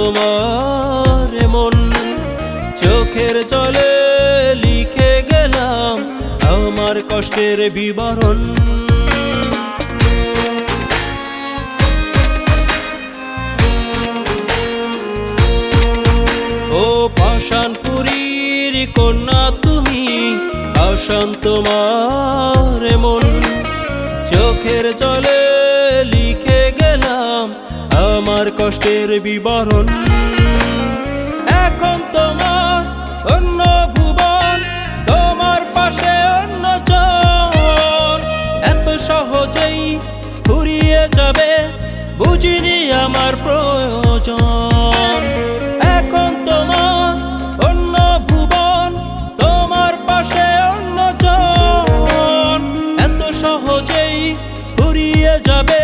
তোমার মন চোখের জলে লিখে গেলাম আমার কষ্টের বিবরণ। ও পাষাণপুরীর কন্যা তুমি, আসান তোমার মন চোখের জলে লিখে গেলাম আমার কষ্টের বিবরণ। এখন তোমার অন্য ভুবন, তোমার পাশে অন্য জন, এত সহজেই ফুরিয়ে যাবে বুঝিনি আমার প্রয়োজন। এখন তোমার অন্য ভুবন, তোমার পাশে অন্য জন, এত সহজেই ফুরিয়ে যাবে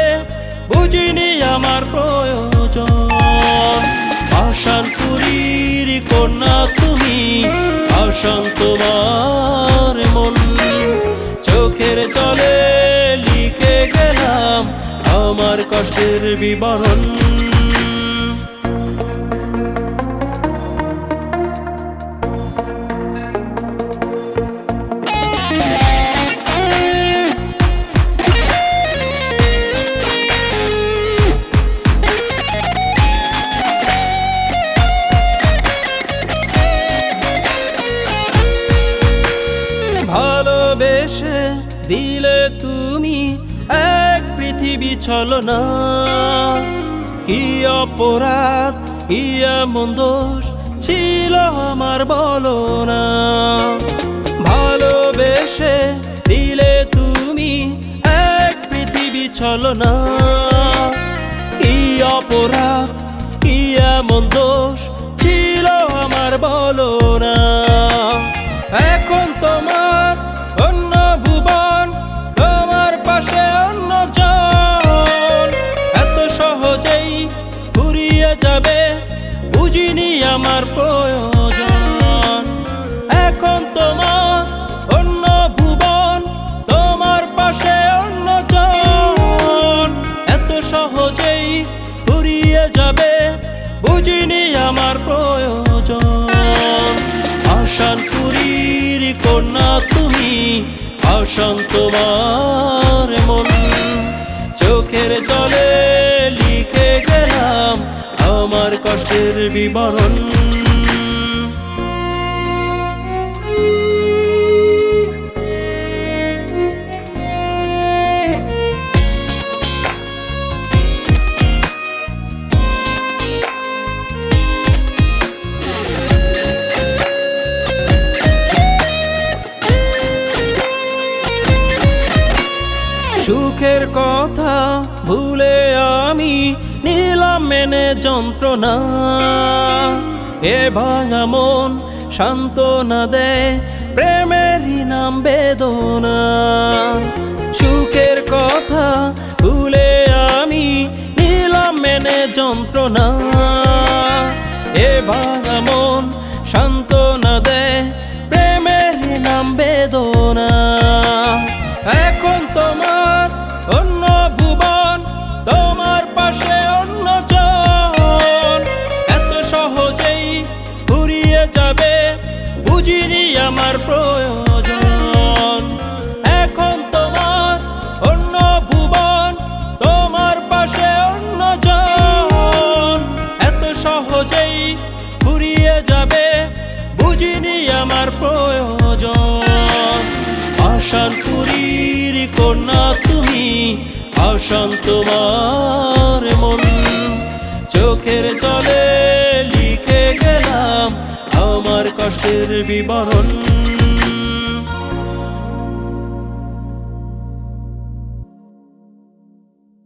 বুঝিনি আমার প্রয়োজন। পাষাণপুরীর কন্যা তুমি, আসান তোমার মন চোখের জলে লিখে গেলাম আমার কষ্টের বিবরণ। ভালোবেসে দিলে তুমি এক পৃথিবী ছলনা, কি অপরাধ কি এমন দোষ ছিল আমার বলো না। ভালোবেসে দিলে তুমি এক পৃথিবী ছলনা, কি অপরাধ কি এমন দোষ ছিল আমার বলো না। এখন তোমার অন্য ভুবন, তোমার পাশে অন্য জন, এত সহজেই ফুরিয়ে যাবে বুঝিনি আমার প্রয়োজন। এখন তোমার অন্য ভুবন, তোমার পাশে অন্য জন, এত সহজেই ফুরিয়ে যাবে বুঝিনি আমার প্রয়োজন। পাষাণপুরীর কন্যা তুমি, আসান তোমার মন চোখের জলে লিখে গেলাম আমার কষ্টের বিবরণ। সুখের কথা ভুলে আমি নিলাম মেনে যন্ত্রণা, এ ভাঙা মন সান্ত্বনা দেয় প্রেমেরই নাম বেদনা। সুখের কথা ভুলে আমি নিলাম মেনে যন্ত্রণা, এ ভাঙা মন সান্ত্বনা দেয় প্রেমেরই নাম বেদনা। এখন তোমার অন্য ভুবন, তোমার পাশে অন্য জন, এত সহজেই ফুরিয়ে যাবে বুঝিনি আমার প্রয়োজন। এখন তোমার অন্য ভুবন, তোমার পাশে অন্য জন, এত সহজেই ফুরিয়ে যাবে বুঝিনি আমার প্রয়োজন। পাষাণপুরীর কন্যা তুমি, আসান তোমার মন চোখের জলে লিখে গেলাম আমার কষ্টের বিবরণ।